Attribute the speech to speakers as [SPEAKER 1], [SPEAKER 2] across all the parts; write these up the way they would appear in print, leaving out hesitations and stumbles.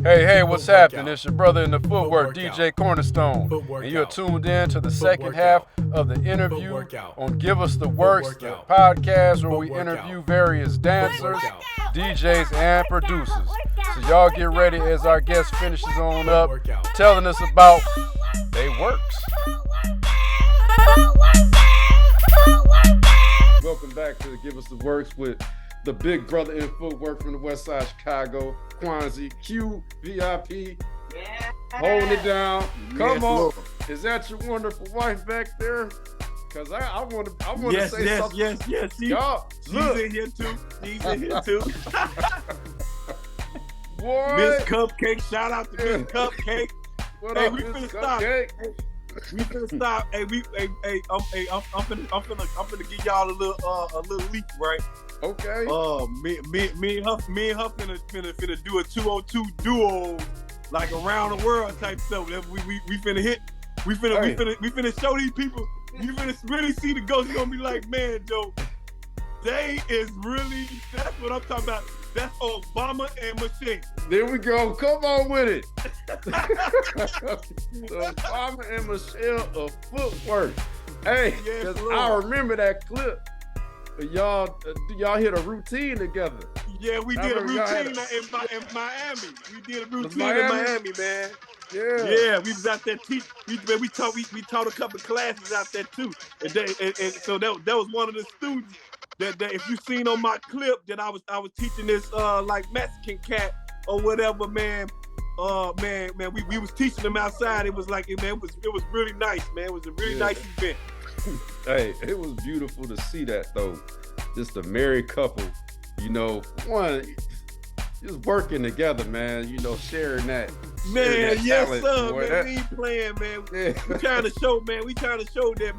[SPEAKER 1] Hey, what's happening? It's your brother in the footwork, DJ Cornerstone. And you're tuned in to the second half of the interview on Give Us the Works, the podcast where we interview various dancers, DJs, and producers. So y'all get ready as our guest finishes on up, telling us about they works. Welcome back to Give Us the Works with the big brother in footwork from the west side of Chicago, Quanzy, Q.V.I.P.
[SPEAKER 2] Yeah.
[SPEAKER 1] Holding it down. Come
[SPEAKER 3] Yes,
[SPEAKER 1] on.
[SPEAKER 3] Lord.
[SPEAKER 1] Is that your wonderful wife back there? Because I want to
[SPEAKER 3] Yes,
[SPEAKER 1] say
[SPEAKER 3] yes,
[SPEAKER 1] something.
[SPEAKER 3] yes.
[SPEAKER 1] Y'all,
[SPEAKER 3] She's
[SPEAKER 1] look.
[SPEAKER 3] in here too. She's in here too.
[SPEAKER 1] What?
[SPEAKER 3] Miss Cupcake, shout out to Miss Cupcake.
[SPEAKER 1] What
[SPEAKER 3] Hey,
[SPEAKER 1] up,
[SPEAKER 3] we
[SPEAKER 1] Miss
[SPEAKER 3] finna stop.
[SPEAKER 1] Cupcake?
[SPEAKER 3] We finna stop. Hey, I'm finna give y'all a little leak, right?
[SPEAKER 1] Okay.
[SPEAKER 3] Me and her finna do a 2-on-2 duo, like around the world type stuff. We finna hit. We finna show these people. You finna really see the ghost. You're gonna be like, man, Joe, they is really. That's what I'm talking about. That's Obama and Michelle.
[SPEAKER 1] There we go. Come on with it. So Obama and Michelle of Footwork. Hey,
[SPEAKER 3] Yes,
[SPEAKER 1] because
[SPEAKER 3] Lord.
[SPEAKER 1] I remember that clip. Y'all hit a routine together.
[SPEAKER 3] Yeah, we
[SPEAKER 1] I
[SPEAKER 3] did a
[SPEAKER 1] remember y'all had
[SPEAKER 3] routine in Miami. We did a routine
[SPEAKER 1] Miami?
[SPEAKER 3] in Miami, man.
[SPEAKER 1] Yeah.
[SPEAKER 3] Yeah, we was out there teaching. We taught a couple classes out there too. And so that was one of the students that if you seen on my clip that I was teaching this like Mexican cat or whatever, man. Man, we was teaching them outside. It was like, man, it was really nice, man. It was a really nice event.
[SPEAKER 1] Hey, it was beautiful to see that though. Just a married couple, one just working together, man. Sharing that.
[SPEAKER 3] Man,
[SPEAKER 1] that
[SPEAKER 3] yes,
[SPEAKER 1] talent,
[SPEAKER 3] sir,
[SPEAKER 1] boy.
[SPEAKER 3] man.
[SPEAKER 1] That-
[SPEAKER 3] We ain't playing, man.
[SPEAKER 1] Yeah.
[SPEAKER 3] We trying to show that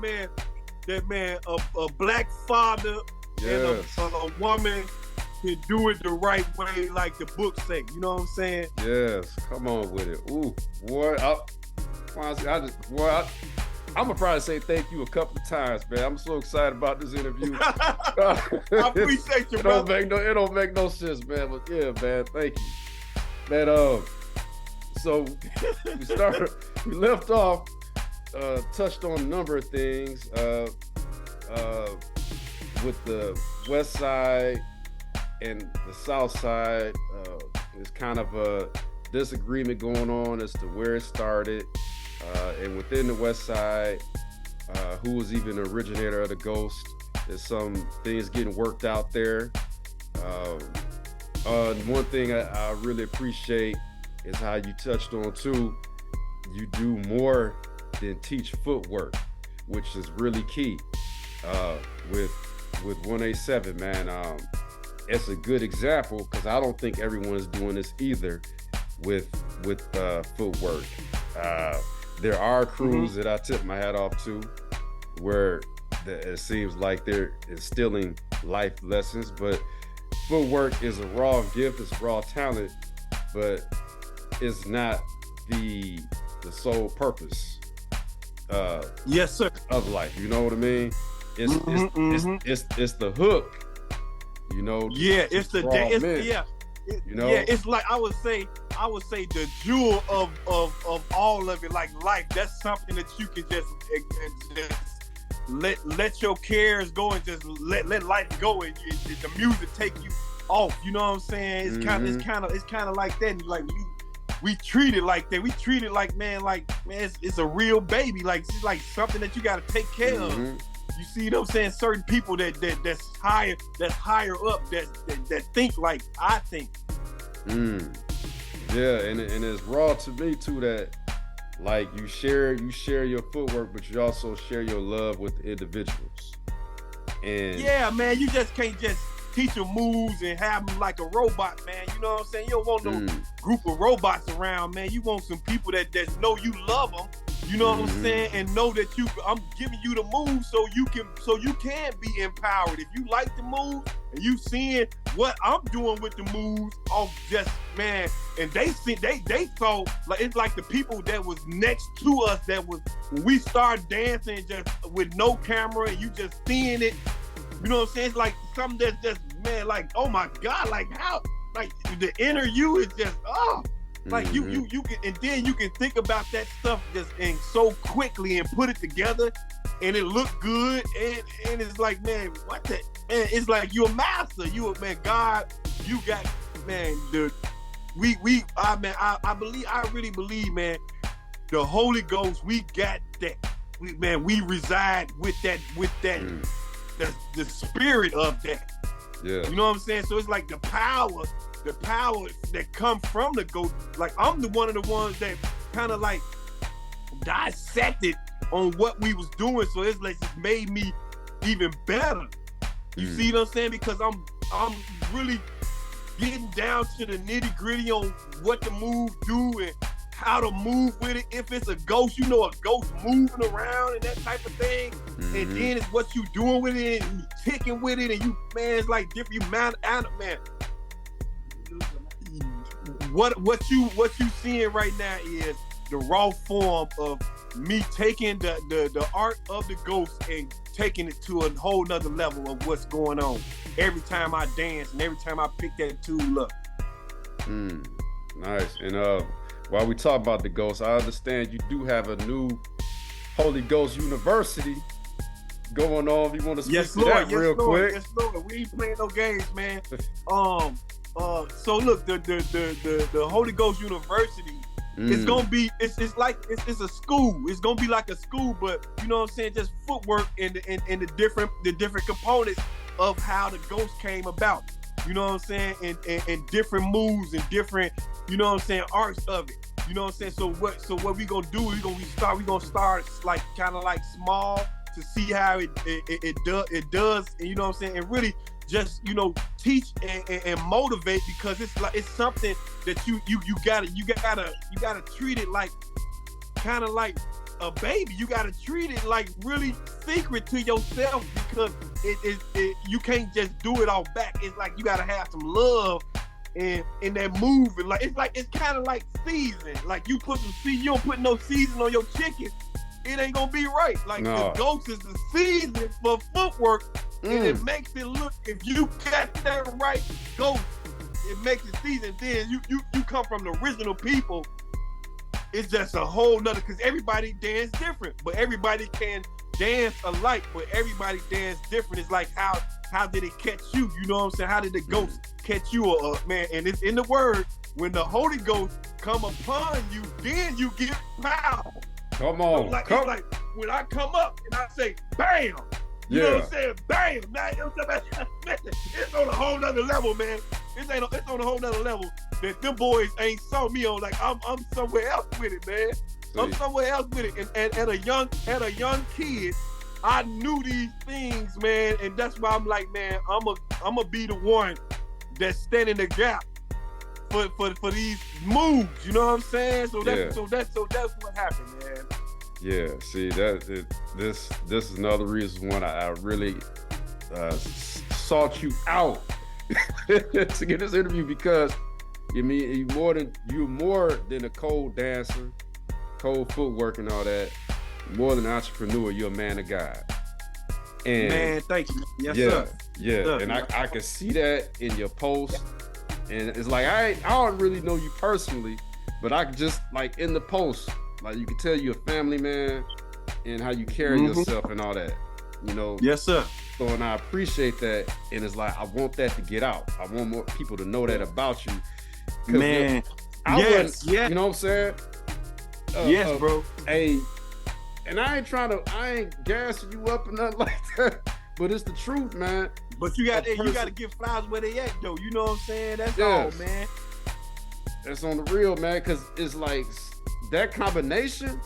[SPEAKER 3] man, a black father
[SPEAKER 1] Yes.
[SPEAKER 3] and a woman can do it the right way, like the book say. You know what I'm saying?
[SPEAKER 1] Yes, come on with it. Ooh, boy, I'm gonna probably say thank you a couple of times, man. I'm so excited about this interview.
[SPEAKER 3] I appreciate you,
[SPEAKER 1] It
[SPEAKER 3] brother.
[SPEAKER 1] it don't make no sense, man. But yeah, man, thank you. Man, so we left off, touched on a number of things, with the west side and the south side. There's kind of a disagreement going on as to where it started, and within the west side, who was even the originator of the ghost. There's some things getting worked out there. One thing I really appreciate is how you touched on too. You do more than teach footwork, which is really key. With 187, man, it's a good example because I don't think everyone is doing this either with footwork. There are crews that I tip my hat off to where it seems like they're instilling life lessons, but footwork is a raw gift, it's raw talent, but it's not the sole purpose
[SPEAKER 3] Yes, sir.
[SPEAKER 1] of life. You know what I mean? It's the hook.
[SPEAKER 3] Yeah, it's the
[SPEAKER 1] draw
[SPEAKER 3] it's,
[SPEAKER 1] men,
[SPEAKER 3] yeah.
[SPEAKER 1] Yeah,
[SPEAKER 3] it's like I would say the jewel of all of it, like life. That's something that you can just let your cares go and just let life go, and the music take you off. You know what I'm saying? It's kind of like that. Like we treat it like that. We treat it like man, it's a real baby. Like it's like something that you got to take care of. You see what I'm saying? Certain people that's higher up that think like I think.
[SPEAKER 1] Yeah, and it's raw to me too that like you share your footwork, but you also share your love with the individuals. And
[SPEAKER 3] Yeah, man, you just can't just teach them moves and have them like a robot, man. You know what I'm saying? You don't want no group of robots around, man. You want some people that know you love them. You know what I'm saying? And know that I'm giving you the moves so you can be empowered. If you like the moves and you seeing what I'm doing with the moves off just, man, and they thought like it's like the people that was next to us that was when we started dancing just with no camera and you just seeing it. You know what I'm saying? It's like something that's just, man, like, oh my God, like how, like the inner you is just, Like you can, and then you can think about that stuff just and so quickly and put it together, and it look good, and it's like, man, what the? And it's like you're a master. Man, God, you got, man. I really believe, man. The Holy Ghost, we got that. We reside with that, the spirit of that.
[SPEAKER 1] Yeah.
[SPEAKER 3] You know what I'm saying? So it's like the power that come from the Ghost. Like, I'm one of the ones that kind of like dissected on what we was doing. So it's like, it made me even better. You see what I'm saying? Because I'm really getting down to the nitty gritty on what the move do and how to move with it. If it's a ghost, a ghost moving around and that type of thing. And then it's what you doing with it and you ticking with it, and you, man, it's like different man. What you seeing right now is the raw form of me taking the art of the ghost and taking it to a whole nother level of what's going on every time I dance and every time I pick that tool up.
[SPEAKER 1] Nice. And while we talk about the ghost, I understand you do have a new Holy Ghost University going on. If you want to speak to that real quick.
[SPEAKER 3] Yes, Lord. We ain't playing no games, man. So look, the Holy Ghost University, it's gonna be, it's a school. It's gonna be like a school, but you know what I'm saying, just footwork and the different components of how the ghost came about. You know what I'm saying? And different moves and different, you know what I'm saying, arts of it. You know what I'm saying? So what we gonna do? We gonna start like kind of like small to see how it does, and you know what I'm saying, and really just, teach and motivate, because it's something that you gotta treat it like kind of like a baby. You gotta treat it like really secret to yourself, because you can't just do it all back. It's like you gotta have some love in that move, and it's kind of like season. Like you put some season, you don't put no season on your chicken, it ain't gonna be right. Like the ghost is the season for footwork, and it makes it look, if you got that right ghost, it makes it season. Then you come from the original people. It's just a whole nother, because everybody dance different, but everybody can dance alike, but everybody dance different. It's like, how did it catch you? You know what I'm saying? How did the ghost catch you, man? And it's in the word, when the Holy Ghost come upon you, then you get power.
[SPEAKER 1] Come on.
[SPEAKER 3] So it's like when I come up and I say, bam, you know what I'm saying? Bam. Now, you know what I'm saying? It's on a whole nother level, man. It's on a whole nother level that them boys ain't saw me on. Like, I'm somewhere else with it, man. I'm somewhere else with it. And at a young kid, I knew these things, man. And that's why I'm like, man, I'm a be the one that's standing the gap for these moves. You know what I'm saying? So that's what happened, man.
[SPEAKER 1] Yeah. See, this is another reason why I really sought you out to get this interview, because you're more than a cold dancer, cold footwork and all that. More than an entrepreneur, you're a man of God. And
[SPEAKER 3] man, thank you. Yes, sir.
[SPEAKER 1] Yeah.
[SPEAKER 3] Yes, sir.
[SPEAKER 1] And I can see that in your posts. And it's like, I don't really know you personally, but I can just, like, in the post, like, you can tell you're a family man and how you carry yourself and all that,
[SPEAKER 3] Yes, sir.
[SPEAKER 1] So, and I appreciate that. And it's like, I want that to get out. I want more people to know that about you.
[SPEAKER 3] Man, yes.
[SPEAKER 1] You know what I'm saying?
[SPEAKER 3] Yes, bro.
[SPEAKER 1] And I ain't gassing you up or nothing like that, but it's the truth, man.
[SPEAKER 3] But you got to give flowers where they at, though. You know what I'm saying? That's all, man.
[SPEAKER 1] That's on the real, man, because it's like that combination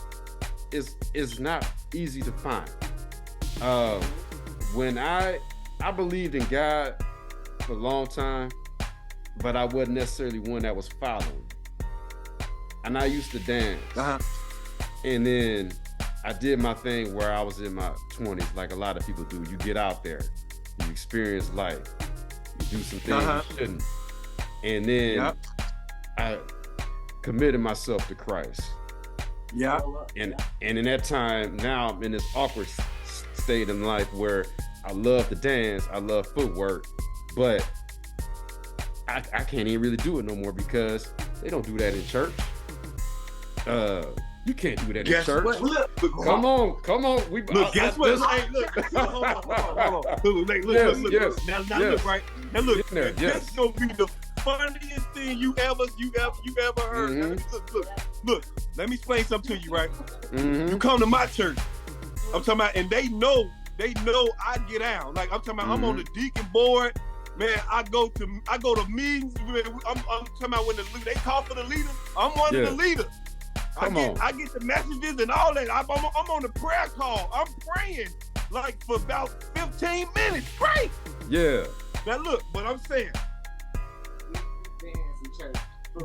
[SPEAKER 1] is not easy to find. When I believed in God for a long time, but I wasn't necessarily one that was following. And I used to dance. And then I did my thing where I was in my 20s, like a lot of people do. You get out there, you experience life, you do some things you shouldn't. And then I committed myself to Christ.
[SPEAKER 3] Yeah.
[SPEAKER 1] And in that time, now I'm in this awkward state in life where I love to dance, I love footwork, but I can't even really do it no more, because They don't do that in church. You can't do that in church.
[SPEAKER 3] What? Look,
[SPEAKER 1] come on. We
[SPEAKER 3] look. Guess what? Hey, look. Hold on. Look. Now look, right? Now look. This gonna be the funniest thing you ever heard.
[SPEAKER 1] Mm-hmm.
[SPEAKER 3] Look. Let me explain something to you, right?
[SPEAKER 1] Mm-hmm.
[SPEAKER 3] You come to my church. I'm talking about, and they know I get out. Like I'm talking about, I'm on the deacon board. Man, I go to meetings. I'm talking about when they call for the leader. I'm one of the leaders. I get the messages and all that. I'm on the prayer call. I'm praying like for about 15 minutes. Pray.
[SPEAKER 1] Yeah.
[SPEAKER 3] Now look, what I'm saying.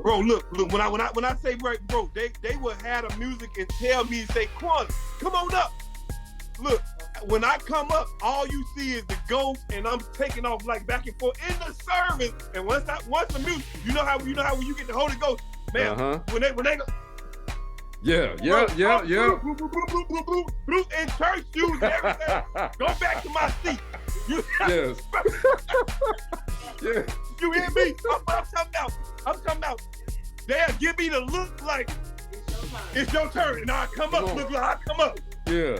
[SPEAKER 3] Bro, look. When I say right, bro, they would have the music and tell me, say, Quanzy, come on up. Look, when I come up, all you see is the ghost, and I'm taking off like back and forth in the service. And once the music, you know how when you get the Holy Ghost, man, when they go.
[SPEAKER 1] Yeah.
[SPEAKER 3] In church shoes and everything. Go back to my seat.
[SPEAKER 1] Yes. Yeah.
[SPEAKER 3] You hear me? I'm talking about. They'll give me the look like it's your turn, and I come up. Look like I come up.
[SPEAKER 1] Yeah.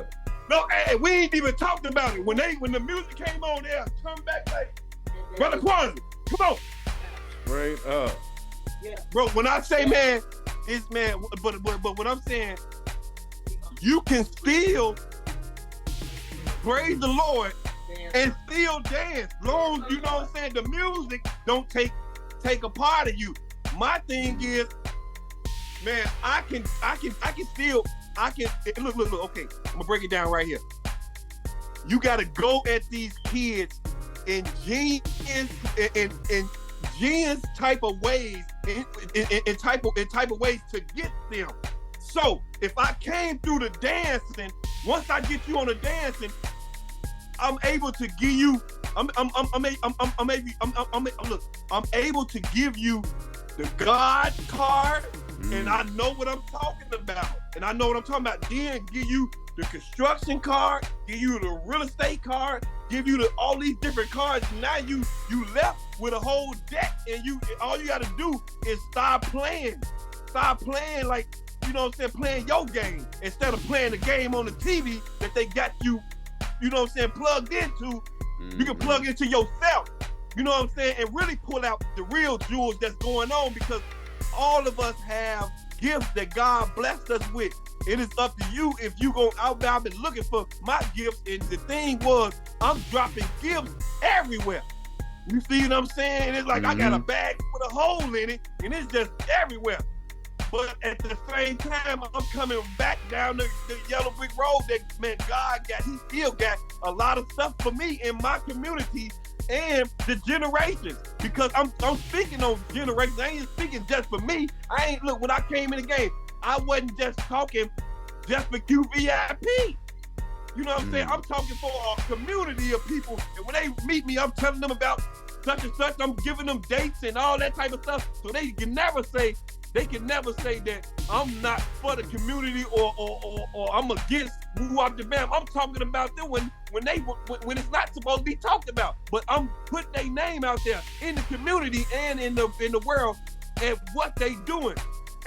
[SPEAKER 3] No, hey, we ain't even talked about it. When the music came on, there, come back like, Brother Quanzy, come on.
[SPEAKER 1] Straight up.
[SPEAKER 3] Yeah. Bro, when I say man, it's man, but what I'm saying, you can still praise the Lord and still dance. Long, you know what I'm saying? The music don't take a part of you. My thing is, man, I can still look, okay, I'm gonna break it down right here. You gotta go at these kids in genius type of ways, in type of ways to get them. So if I came through the dancing, once I get you on the dancing, I'm able to give you. I'm able to give you the God card, and I know what I'm talking about. Then give you the construction card, give you the real estate card, give you all these different cards. Now you left with a whole deck, and all you got to do is start playing like, you know what I'm saying, playing your game instead of playing the game on the TV that they got you know what I'm saying, plugged into. You can plug into yourself, you know what I'm saying, and really pull out the real jewels that's going on, because all of us have gifts that God blessed us with. It is up to you if you go out there. I've been looking for my gifts, and the thing was, I'm dropping gifts everywhere. You see what I'm saying? It's like I got a bag with a hole in it, and it's just everywhere. But at the same time, I'm coming back down the yellow brick road that, man, he still got a lot of stuff for me in my community and the generations. Because I'm speaking on generations. I ain't speaking just for me. Look, when I came in the game, I wasn't just talking just for Q.V.I.P. You know what I'm saying? I'm talking for a community of people. And when they meet me, I'm telling them about such and such. I'm giving them dates and all that type of stuff. So they can never say that I'm not for the community or I'm against Q.V.I.P. I'm talking about them when it's not supposed to be talked about. But I'm putting their name out there in the community and in the world and what they doing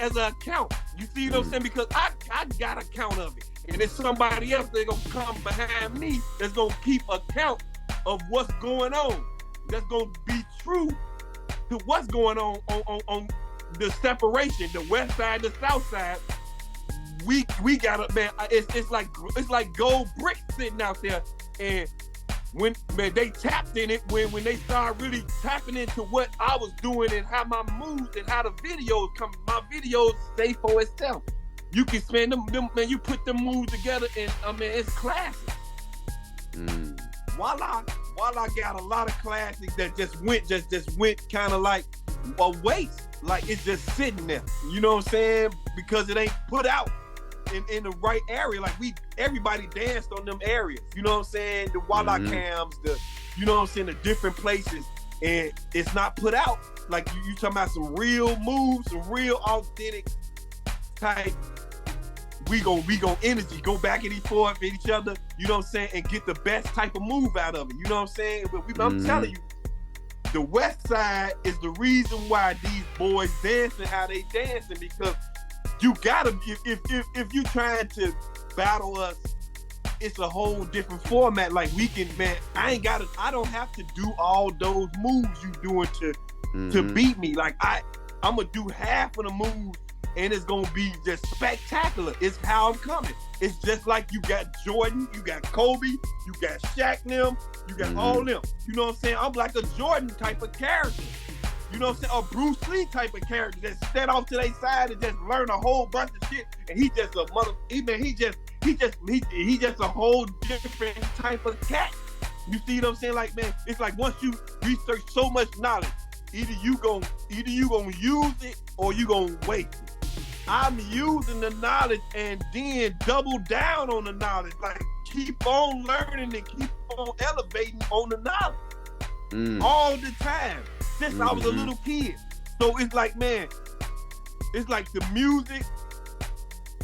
[SPEAKER 3] as an account. You see what I'm saying? Because I got account of it. And there's somebody else that's gonna come behind me that's gonna keep account of what's going on. That's gonna be true to what's going on the separation, the west side, the south side. We gotta, man, it's like gold bricks sitting out there. And when, man, they tapped in it, when they started really tapping into what I was doing and how my moves and how the videos come, my videos say for itself. You can spend them, man, you put them moves together and, I mean, it's classic. Voila got a lot of classics that just went kind of like a waste. Like it's just sitting there, you know what I'm saying? Because it ain't put out in the right area. Like everybody danced on them areas, you know what I'm saying? The Voila cams, you know what I'm saying, the different places, and it's not put out. Like you talking about some real moves, some real authentic type. We gon' energy, go back and forth at each other, you know what I'm saying, and get the best type of move out of it, you know what I'm saying? But I'm telling you, the West Side is the reason why these boys dancing how they dancing, because you gotta, if you trying to battle us, it's a whole different format. Like we can, man, I don't have to do all those moves you doing to beat me. Like I'm gonna do half of the moves and it's gonna be just spectacular. It's how I'm coming. It's just like you got Jordan, you got Kobe, you got Shaq them, you got all them. You know what I'm saying? I'm like a Jordan type of character. You know what I'm saying? A Bruce Lee type of character that stand off to their side and just learn a whole bunch of shit. And he just a mother, he just a whole different type of cat. You see what I'm saying? Like, man, it's like once you research so much knowledge, either you gonna use it or you gonna waste it. I'm using the knowledge and then double down on the knowledge. Like, keep on learning and keep on elevating on the knowledge all the time since I was a little kid. So it's like, man, it's like the music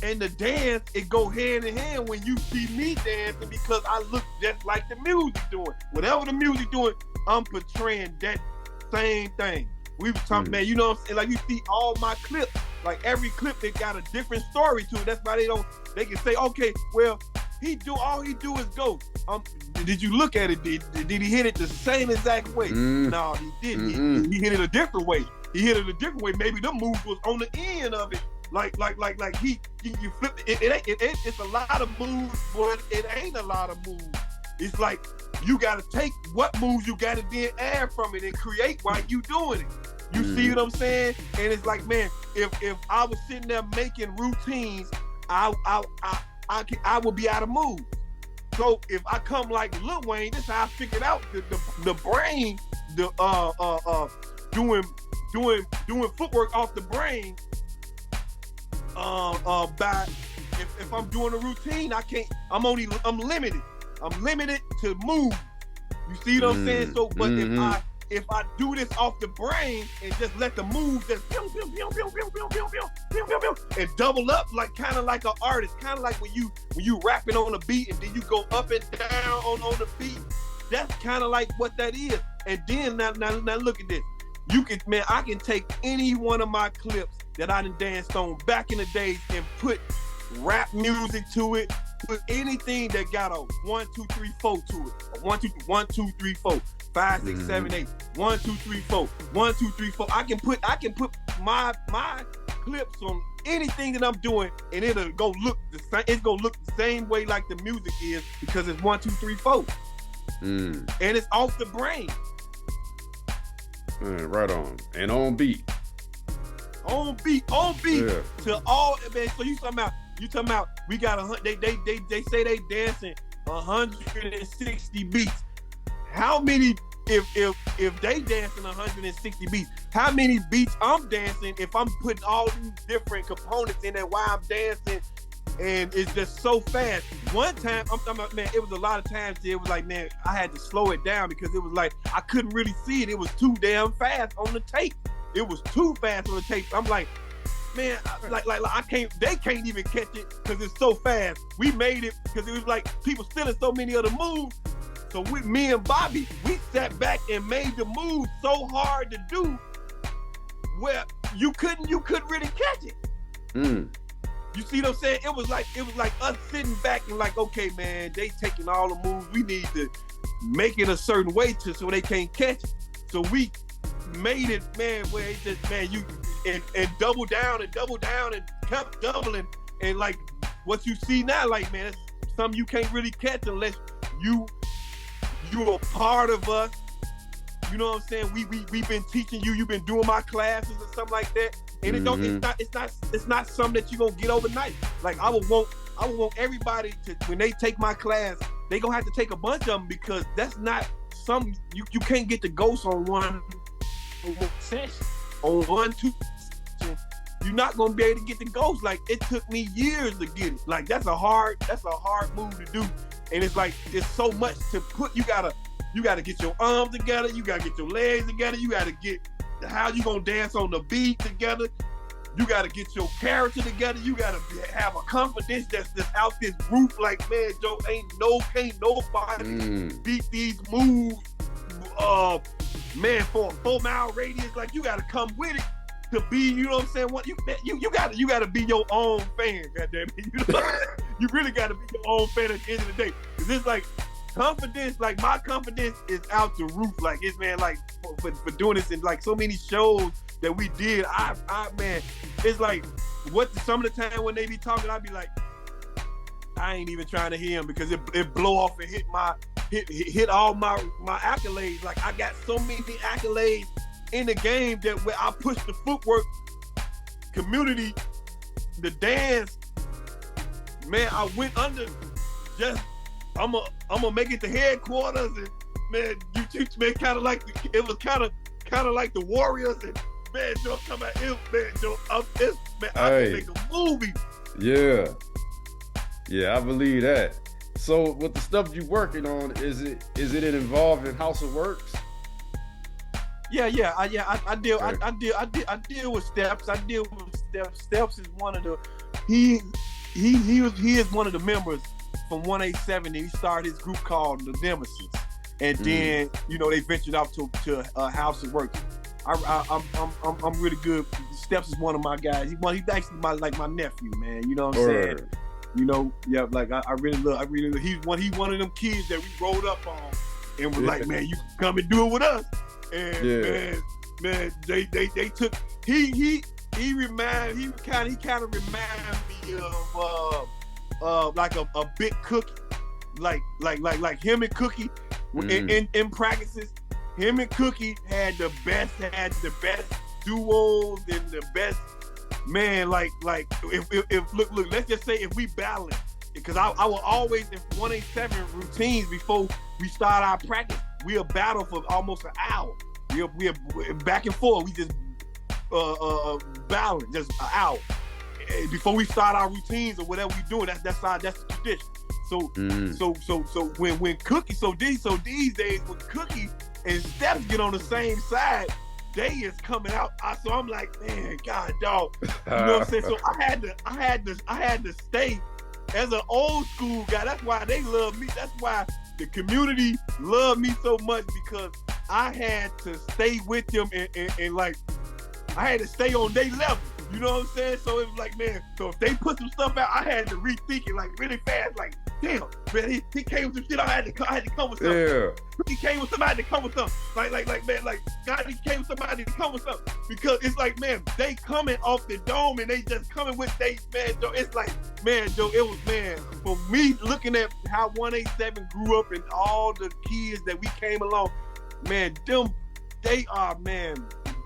[SPEAKER 3] and the dance, it go hand in hand when you see me dancing, because I look just like the music doing. Whatever the music doing, I'm portraying that same thing. We was talking, man, you know what I'm saying? Like, you see all my clips, like every clip, they got a different story to it. That's why they can say, okay, well, all he do is go. Did you look at it? Did he hit it the same exact way? No, he didn't. He hit it a different way. Maybe the move was on the end of it. Like you flip it. It's a lot of moves, but it ain't a lot of moves. It's like you gotta take what moves you gotta then add from it and create while you doing it. You see what I'm saying? And it's like, man, if I was sitting there making routines, I would be out of mood. So if I come like Lil Wayne, this is how I figured out the brain, doing footwork off the brain. By if I'm doing a routine, I can't. I'm limited. I'm limited to move. You see what I'm saying? So, but if I do this off the brain and just let the move just and double up, like kind of like an artist, kind of like when you rapping on a beat and then you go up and down on the beat. That's kind of like what that is. And then now look at this. I can take any one of my clips that I done danced on back in the days and put rap music to it, put anything that got a 1, 2, 3, 4 to it. A 1, 2, 3, 4, 5, 6, 7, 8. 1, 2, 3, 4. 1, 2, 3, 4. I can put my clips on anything that I'm doing, and it'll go look the same. It's gonna look the same way like the music is, because it's 1, 2, 3, 4. And it's off the brain.
[SPEAKER 1] Right on. And on beat.
[SPEAKER 3] On beat. Yeah. To all, man. So you talking about we got they say they dancing 160 beats. How many, if they dancing 160 beats, how many beats I'm dancing if I'm putting all these different components in there while I'm dancing, and it's just so fast. One time, I'm talking about, man, it was a lot of times it was like, man, I had to slow it down because it was like, I couldn't really see it. It was too damn fast on the tape. It was too fast on the tape. I'm like, man, I can't, they can't even catch it because it's so fast. We made it because it was like people stealing so many of the moves. So with me and Bobby, we sat back and made the move so hard to do where you couldn't really catch it. You see what I'm saying? It was like us sitting back and like, okay, man, they taking all the moves. We need to make it a certain way so they can't catch it. So we made it, man, where it just, man, you and double down and kept doubling. And like what you see now, like, man, it's something you can't really catch unless you're a part of us. You know what I'm saying? We've been teaching you. You've been doing my classes and something like that. And it's not something that you're gonna get overnight. Like I would want everybody to, when they take my class, they gonna have to take a bunch of them, because that's not some you can't get the ghost on one session. On 1, 2 sessions, you're not gonna be able to get the ghost. Like it took me years to get it. Like that's a hard move to do. And it's like there's so much to put. You gotta get your arms together. You gotta get your legs together. You gotta get how you gonna dance on the beat together. You gotta get your character together. You gotta have a confidence that's out this roof. Like, man, can't nobody beat these moves man, for a 4-mile radius, like you gotta come with it to be, you know what I'm saying? What you gotta be your own fan, goddamn it. You know what I'm saying? You really gotta be your own fan at the end of the day. Cause it's like confidence, like my confidence is out the roof. Like it's man, like for doing this in like so many shows that we did, I man, it's like what some of the time when they be talking, I be like, I ain't even trying to hear him because it blow off and hit all my accolades. Like I got so many accolades in the game that where I push the footwork community, the dance, man, I went under just I'm gonna make it to headquarters and man, you man, kind of like it was kind of like the Warriors and man, Joe, I'm talking about it, man, Joe, man, I can make a movie.
[SPEAKER 1] Yeah, I believe that. So with the stuff you working on, is it involving House of Works?
[SPEAKER 3] I deal with Steps. I deal with Steps. Steps is one of the he is one of the members from 187. He started his group called the Nemesis, and then you know they ventured out to House of Works. I'm really good. Steps is one of my guys. He's actually my nephew, man. You know what I'm saying? You know, yeah, like I really love. He's one of them kids that we rolled up on, and was like, man, you can come and do it with us. And man, they took. He kind of remind me of like a big Cookie, like him and Cookie in practices. Him and Cookie had the best duos and the best. Man, like if look, let's just say if we balance, because I will always in 187 routines before we start our practice, we'll battle for almost an hour. We're back and forth. We just balance just an hour before we start our routines or whatever we doing. That's the tradition. So when Cookie, so these days when Cookie and Steps get on the same side, they is coming out. So I'm like, man, God, dog. You know what I'm saying? So I had to stay as an old school guy. That's why they love me. That's why the community loved me so much, because I had to stay with them and like I had to stay on their level. You know what I'm saying? So it was like, man, so if they put some stuff out, I had to rethink it like really fast. Like, damn, man, he came with some shit. I had to come with something. Yeah. He came with somebody to come with something. Like, man, like God, he came with somebody to come with something. Because it's like, man, they coming off the dome and they just coming with they, man, Joe. It's like, man, Joe, it was, man, for me looking at how 187 grew up and all the kids that we came along, man, they are, man,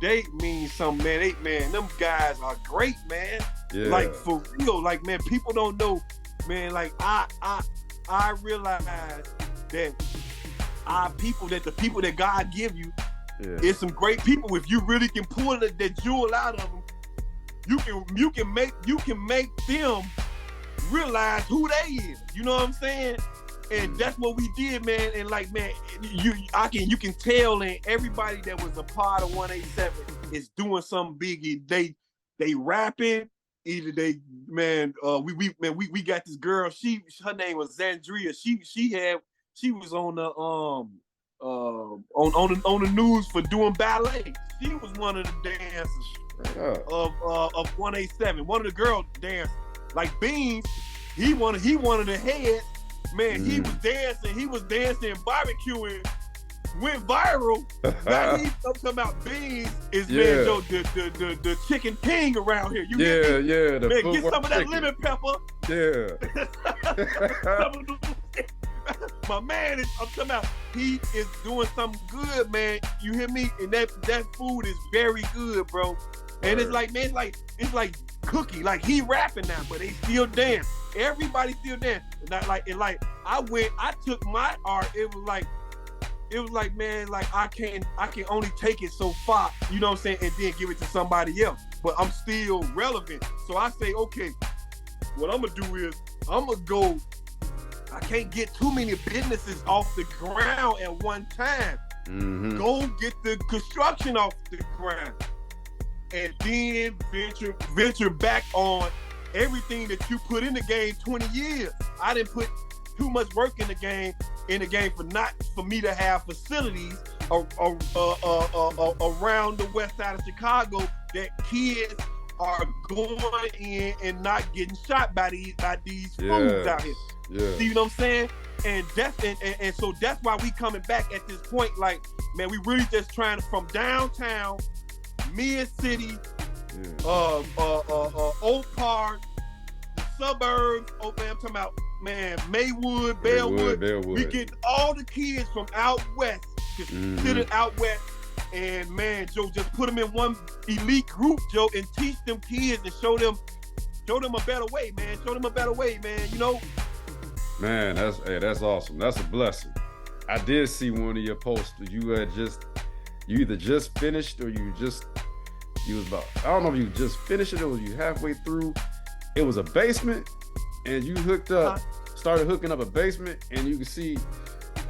[SPEAKER 3] they mean something, man. Them guys are great, man. Yeah. Like for real, like, man, people don't know, man. Like I realize that the people that God give you is some great people. If you really can pull that jewel out of them, you can make them realize who they is. You know what I'm saying? And that's what we did, man. And like, man, you can tell, and everybody that was a part of 187 is doing something big. They rapping, either they, man, we got this girl. Her name was Zandria. She was on the on the news for doing ballet. She was one of the dancers of 187. One of the girls danced like Beans. He one of the heads. Man, he was dancing and barbecuing, went viral. Now he's talking about Beans is man, Joe, the chicken king around here. You
[SPEAKER 1] yeah,
[SPEAKER 3] man, get some of that lemon pepper. My man is, I'm talking about, he is doing something good, man. You hear me? And that food is very good, bro. And it's like, man, it's like Cookie, like he rapping now, but they still dance. Everybody still dance. And I took my art. It was like, man, like I can only take it so far, you know what I'm saying, and then give it to somebody else. But I'm still relevant. So I say, okay, what I'm gonna do is I'm gonna go. I can't get too many businesses off the ground at one time. Mm-hmm. Go get the construction off the ground, and then venture back on everything that you put in the game 20 years. I didn't put too much work in the game for me to have facilities around the west side of Chicago that kids are going in and not getting shot by these fools out here.
[SPEAKER 1] Yeah.
[SPEAKER 3] See what I'm saying? And so that's why we coming back at this point. Like, man, we really just trying to, from downtown, Mid City, Oak Park, suburbs. Oh man, I'm talking about, man, Maywood, Bellwood. We get all the kids from out west, considered out west. And man, Joe, just put them in one elite group, Joe, and teach them kids and show them a better way, man. Show them a better way, man. You know.
[SPEAKER 1] Man, that's awesome. That's a blessing. I did see one of your posts. You either just finished or you was about, I don't know if you just finished it or was you halfway through. It was a basement and you started hooking up a basement, and you can see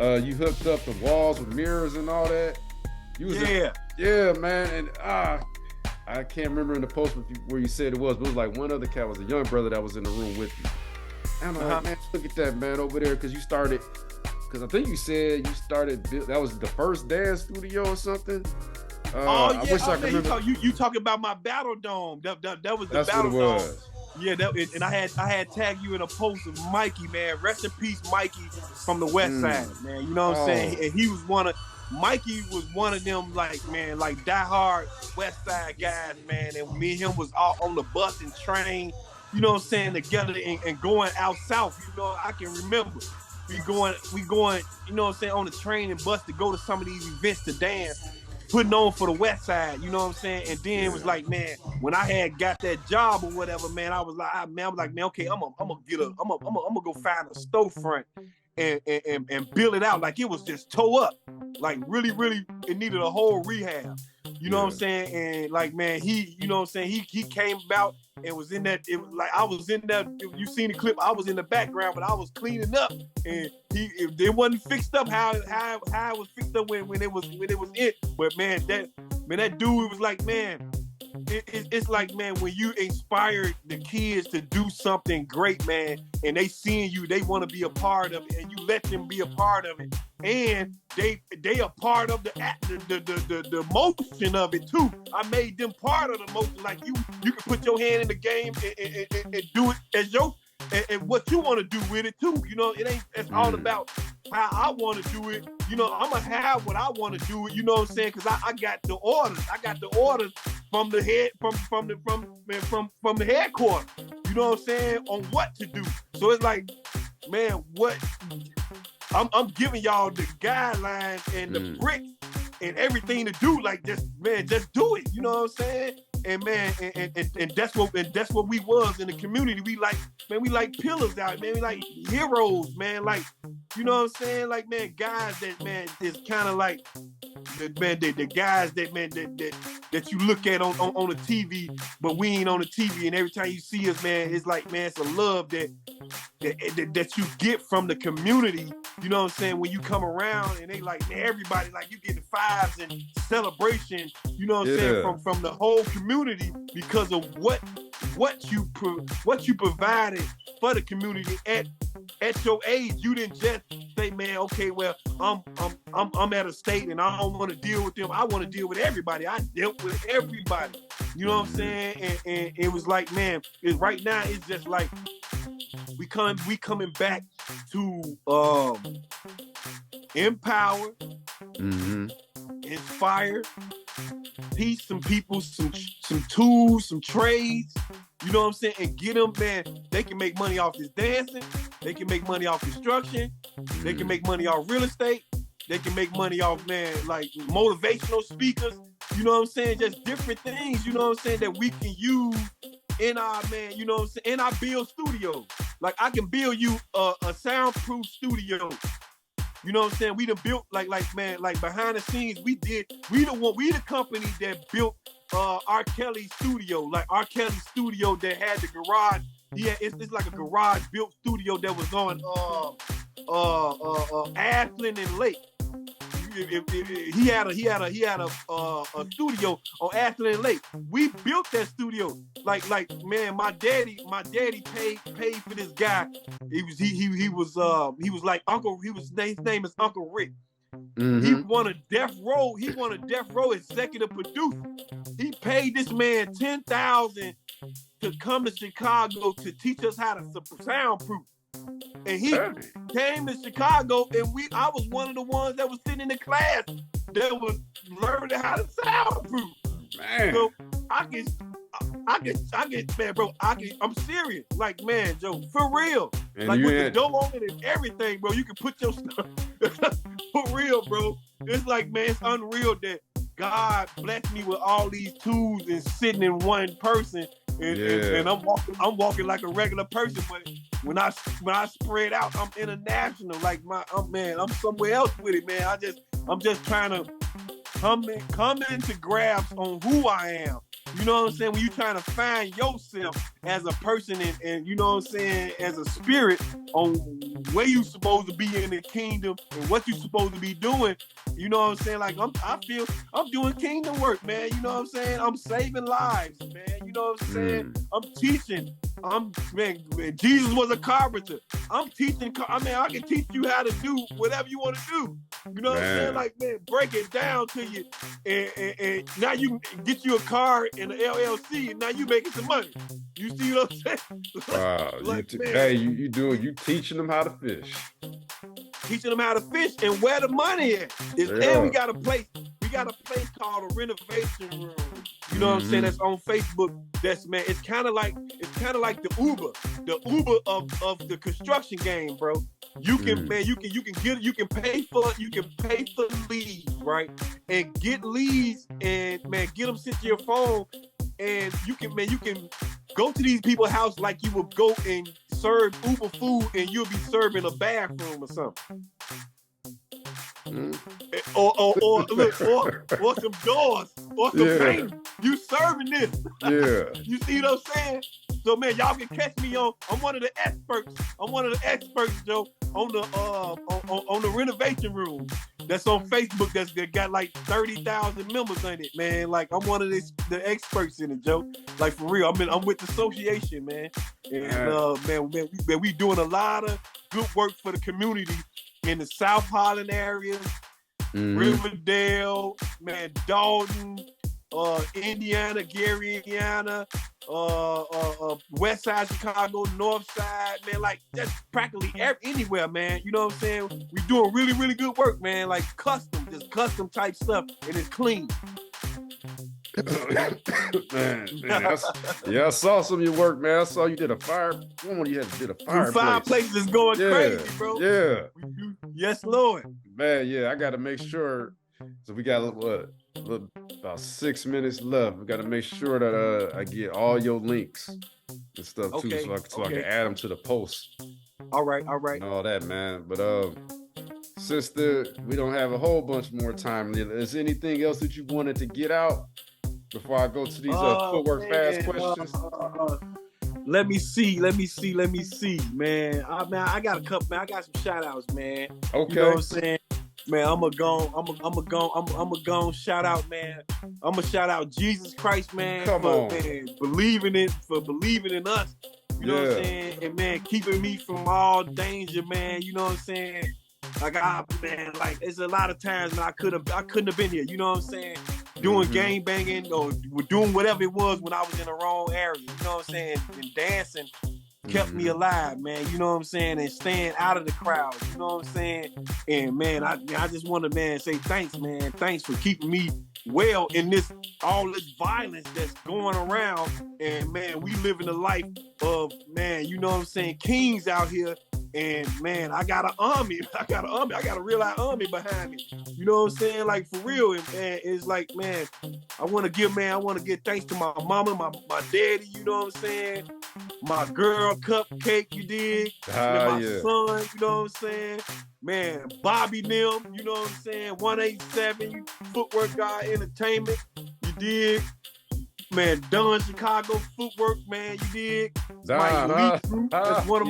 [SPEAKER 1] you hooked up the walls with mirrors and all that. Yeah, man. And I can't remember in the post where you said it was, but it was like one other cat was a young brother that was in the room with you. And I'm like, man, look at that, man, over there, because I think you said you started, that was the first dance studio or something. I wish I could remember.
[SPEAKER 3] You talking about my Battle Dome. That was the
[SPEAKER 1] That's
[SPEAKER 3] Battle
[SPEAKER 1] what it
[SPEAKER 3] Dome.
[SPEAKER 1] was.
[SPEAKER 3] Yeah, and I had tagged you in a post of Mikey, man. Rest in peace, Mikey from the West Side, man. You know what I'm saying? And Mikey was one of them, like diehard West Side guys, man. And me and him was all on the bus and train, you know what I'm saying, together and going out south. You know, I can remember we going, you know what I'm saying, on the train and bus to go to some of these events to dance, putting on for the West Side, you know what I'm saying? And then it was like, man, when I had got that job or whatever, man, I was like, man, okay, I'm gonna go find a storefront and build it out. Like, it was just toe up, like really, it needed a whole rehab. You know what I'm saying? And like, man, he, you know what I'm saying, he came about and was in that, it was like, I was in that, you seen the clip, I was in the background, but I was cleaning up, and it wasn't fixed up how it was fixed up when it was it. But man, that dude was like, man, it's like, man, when you inspire the kids to do something great, man, and they seeing you, they want to be a part of it, and you let them be a part of it, and they a part of the motion of it too. I made them part of the motion. Like, you can put your hand in the game and do it as your and what you want to do with it too. You know, it's all about how I want to do it. You know, I'm gonna have what I want to do it. You know what I'm saying? Because I got the orders. I got the orders from the head from the headquarters. You know what I'm saying, on what to do. So it's like, man, what I'm giving y'all the guidelines and the bricks and everything to do. Like, just do it. You know what I'm saying? And man, and that's what we was in the community. We like pillars out, man. We like heroes, man. Like, you know what I'm saying? Like, man, guys that, man, is kind of like the guys that you look at on the TV, but we ain't on the TV. And every time you see us, man, it's like, man, it's a love that you get from the community. You know what I'm saying? When you come around and they like, man, everybody, like, you getting fives and celebration. You know what I'm saying? From the whole community, because of what you provided for the community at your age. You didn't just say, man, okay, well, I'm at a state and I don't want to deal with them. I want to deal with everybody. I dealt with everybody. You know what I'm saying? And it was like, man, right now it's just like we coming back to empower, inspire, teach some people some tools, some trades, you know what I'm saying, and get them, man, they can make money off this dancing, they can make money off construction, they can make money off real estate, they can make money off, man, like motivational speakers, you know what I'm saying, just different things, you know what I'm saying, that we can use in our, man, you know what I'm saying, in our build studio. Like, I can build you a soundproof studio. You know what I'm saying? We done built, like man, like behind the scenes, we the company that built R. Kelly's studio. Like, R. Kelly's studio that had the garage. Yeah, it's like a garage built studio that was on Ashland and Lake. He had a studio on Ashland and Lake. We built that studio. Like man, my daddy paid for this guy. He was like Uncle. His name is Uncle Rick. He won a Death Row. He won a Death Row executive producer. He paid this man $10,000 to come to Chicago to teach us how to soundproof. And he came to Chicago, and I was one of the ones that was sitting in the class that was learning how to soundproof.
[SPEAKER 1] Man.
[SPEAKER 3] So I get, man, bro. I'm serious. Like, man, Joe, for real. And like with the dough on it and everything, bro. You can put your stuff for real, bro. It's like, man, it's unreal that God blessed me with all these tools and sitting in one person. And I'm walking like a regular person, but when I spread out, I'm international. Like I'm somewhere else with it, man. I'm just trying to come into grasp on who I am. You know what I'm saying? When you trying to find yourself as a person and you know what I'm saying, as a spirit on where you supposed to be in the kingdom and what you supposed to be doing. You know what I'm saying? Like I feel I'm doing kingdom work, man. You know what I'm saying? I'm saving lives, man. You know what I'm saying? I'm teaching. Man, Jesus was a carpenter. I'm teaching. I can teach you how to do whatever you want to do. You know what I'm saying? Like, man, break it down to you, and now you get you a car in the LLC, and now you making some money. You see what I'm saying?
[SPEAKER 1] Wow. You teaching them how to fish.
[SPEAKER 3] Teaching them how to fish and where the money at. And we got a place called a renovation room. You know what I'm saying? That's on Facebook. It's kind of like the Uber of the construction game, bro. You can you can pay for leads, right? And get leads and man, get them sent to your phone, and you can go to these people's house like you would go and serve Uber food, and you'll be serving a bathroom or something. Or some doors or some paint. You serving this. Yeah. You see what I'm saying? So man, y'all can catch me on. I'm one of the experts. Joe, on the renovation room. That's on Facebook. That got like 30,000 members in it, man. Like I'm one of the experts in it, Joe. Like for real. I'm with the association, man. And man, we doing a lot of good work for the community in the South Holland area, Riverdale, man, Dalton, Indiana, Gary, Indiana, West Side Chicago, North Side, man, like that's practically anywhere, man. You know what I'm saying? We doing really, really good work, man. Like custom type stuff, and it's clean.
[SPEAKER 1] man, I saw some of your work, man. I saw you did a fire. Did a fireplace.
[SPEAKER 3] Fireplace is going crazy, bro.
[SPEAKER 1] Yeah.
[SPEAKER 3] Yes, Lord.
[SPEAKER 1] Man, yeah, I got to make sure. So we got about 6 minutes left. We got to make sure that I get all your links and stuff too, so I can add them to the post.
[SPEAKER 3] All right.
[SPEAKER 1] And all that, man. But since we don't have a whole bunch more time, is there anything else that you wanted to get out before I go to these footwork fast questions?
[SPEAKER 3] Let me see, man. I got a couple, man. I got some shout outs, man.
[SPEAKER 1] Okay.
[SPEAKER 3] You know what I'm saying? Man, I'm gonna go shout out, man. I'm gonna shout out Jesus Christ, man, for believing in us. You know what I'm saying? And man, keeping me from all danger, man. You know what I'm saying? Like like it's a lot of times, man, I couldn't have been here. You know what I'm saying? Doing gang banging or doing whatever it was when I was in the wrong area. You know what I'm saying? And dancing kept me alive, man. You know what I'm saying? And staying out of the crowd. You know what I'm saying? And man, I just want to, man, say thanks, man. Thanks for keeping me well in all this violence that's going around. And man, we live in a life of, man, you know what I'm saying, kings out here. And man, I got an army. I got a real army behind me. You know what I'm saying? Like for real. And man, it's like, man, I want to give thanks to my mama, my daddy, you know what I'm saying? My girl Cupcake, you dig? And my son, you know what I'm saying? Man, Bobby Nim, you know what I'm saying? 187, Footwork Guy Entertainment, you dig? Man, Don Chicago Footwork, man, you dig? My elite group. That's one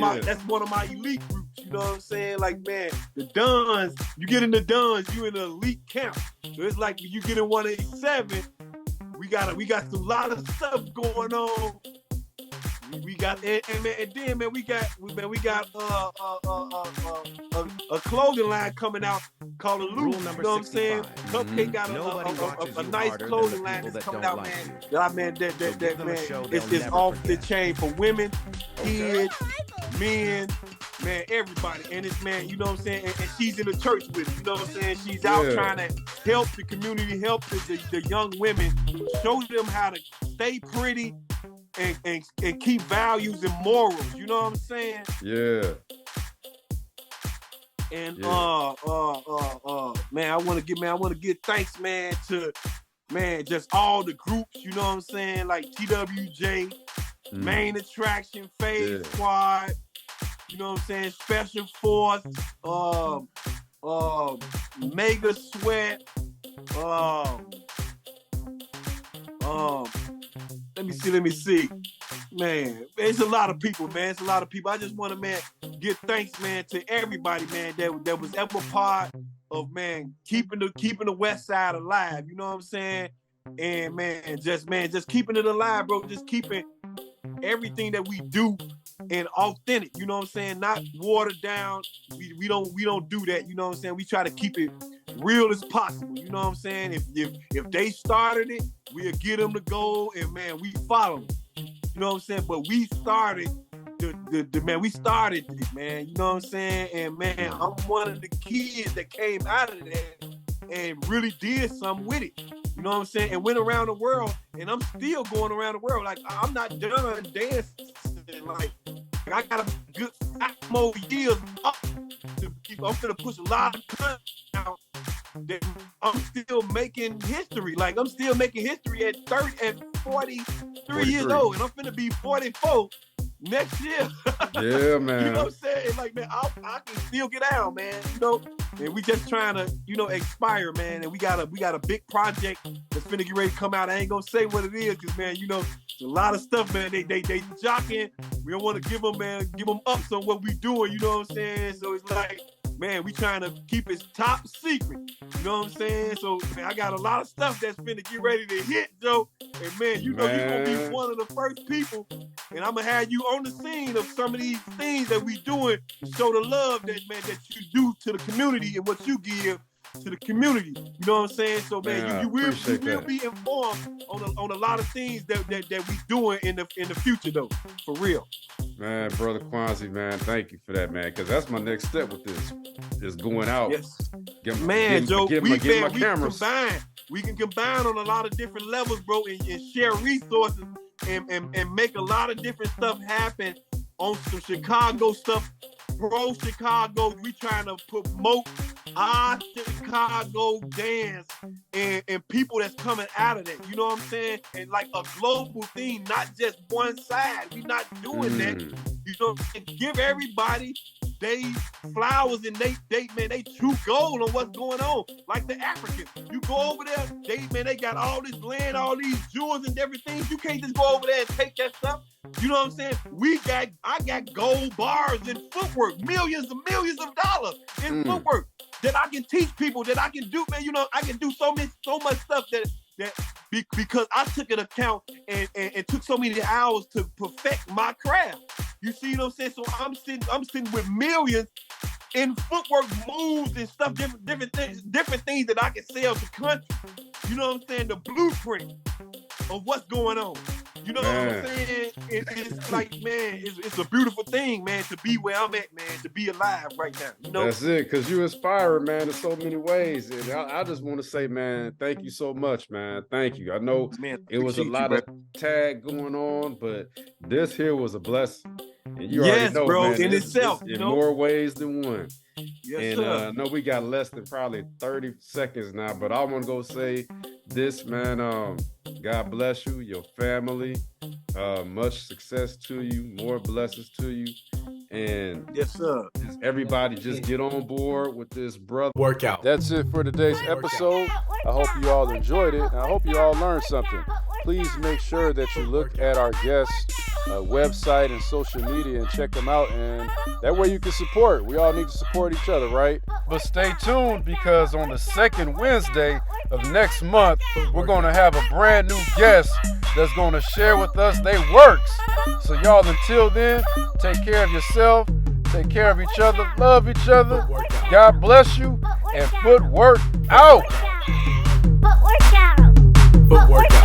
[SPEAKER 3] of my elite groups. You know what I'm saying? Like, man, the Dons, you get in the Dons, you in the elite camp. So it's like you get in 187, we got a lot of stuff going on. We got and then man, we got a clothing line coming out called a Loop. You know what I'm saying? Cupcake got a nice clothing line that's coming out, man. That man, it's off the chain for women, kids, men, man, everybody. And it's, man, you know what I'm saying? And she's in the church with it. You know what I'm saying? She's out trying to help the community, help the young women, show them how to stay pretty and keep values and morals. You know what I'm saying?
[SPEAKER 1] Yeah.
[SPEAKER 3] And man, I want to give thanks, man, to just all the groups. You know what I'm saying? Like TWJ, Main Attraction, Phase Squad. You know what I'm saying? Special Force, Mega Sweat. Let me see. Man, it's a lot of people, man. It's a lot of people. I just want to, man, give thanks, man, to everybody, man, that was ever part of, man, keeping the West Side alive. You know what I'm saying? And just keeping it alive, bro. Just keeping everything that we do and authentic. You know what I'm saying? Not watered down. We don't do that. You know what I'm saying? We try to keep it real as possible. You know what I'm saying? If they started it, we'll get them to go, and man, we follow them. You know what I'm saying? But we started we started it, man. You know what I'm saying? And man, I'm one of the kids that came out of that and really did something with it. You know what I'm saying? And went around the world, and I'm still going around the world. Like, I'm not done dancing. Like I got a good 5 more years up to keep. I'm gonna push a lot of content out. That I'm still making history. Like, I'm still making history at 43 years old, and I'm finna be 44 next year.
[SPEAKER 1] Yeah, man.
[SPEAKER 3] You know what I'm saying? Like, man, I can still get out, man. You know, and we just trying to, you know, expire, man. And we got a big project that's finna get ready to come out. I ain't gonna say what it is, cause man, you know, a lot of stuff, man. They jocking. We don't want to give them ups on what we doing. You know what I'm saying? So it's like, man, we trying to keep it top secret. You know what I'm saying? So, man, I got a lot of stuff that's finna get ready to hit, Joe. And, man, you know, you're going to be one of the first people. And I'm going to have you on the scene of some of these things that we doing to show the love that you do to the community and what you give to the community. You know what I'm saying? So, man, you will be informed on a lot of things that we doing in the future, though. For real.
[SPEAKER 1] Man, Brother Quanzy, man, thank you for that, man, because that's my next step with this, is going out.
[SPEAKER 3] Yes.
[SPEAKER 1] Get my cameras.
[SPEAKER 3] We can combine on a lot of different levels, bro, and share resources and make a lot of different stuff happen on some Chicago stuff. Pro Chicago, we trying to promote our Chicago dance and people that's coming out of that. You know what I'm saying? And like a global thing, not just one side. We not doing that. You know, give everybody they flowers and they true gold on what's going on. Like the Africans, you go over there, they got all this land, all these jewels and everything. You can't just go over there and take that stuff. You know what I'm saying? I got gold bars in Footwork, millions of dollars in Footwork that I can teach people, that I can do, man. You know, I can do so much stuff that because I took an account and took so many hours to perfect my craft. You see what I'm saying? So I'm sitting with millions in footwork moves and stuff, different things that I can sell to country. You know what I'm saying? The blueprint of what's going on. You know what I'm saying? It's like, man, it's a beautiful thing, man, to be where I'm at, man, to be alive right now. You know?
[SPEAKER 1] That's it, because you inspire, man, in so many ways. And I just want to say, man, thank you so much, man. Thank you. I know it was a lot of tag going on, but this here was a blessing. And you already know,
[SPEAKER 3] bro,
[SPEAKER 1] man,
[SPEAKER 3] in itself,
[SPEAKER 1] in more ways than one.
[SPEAKER 3] Yes,
[SPEAKER 1] and
[SPEAKER 3] sir.
[SPEAKER 1] I know we got less than probably 30 seconds now, but I want to go say this, man. God bless you, your family. Much success to you, more blessings to you. And
[SPEAKER 3] yes, sir.
[SPEAKER 1] Everybody just get on board with this brother
[SPEAKER 2] workout.
[SPEAKER 1] That's it for today's episode. I hope you all enjoyed it. And I hope you all learned something. Please make sure that you look at our guests
[SPEAKER 2] website and social media and check them out. And that way you can support. We all need to support each other, right?
[SPEAKER 4] But stay tuned, because on the second Wednesday of next month, we're going to have a brand new guest that's going to share with us their works. So y'all, until then, take care of yourself, take care of each other, love each other. God bless you, and footwork out.
[SPEAKER 5] Footwork out.
[SPEAKER 6] Footwork out.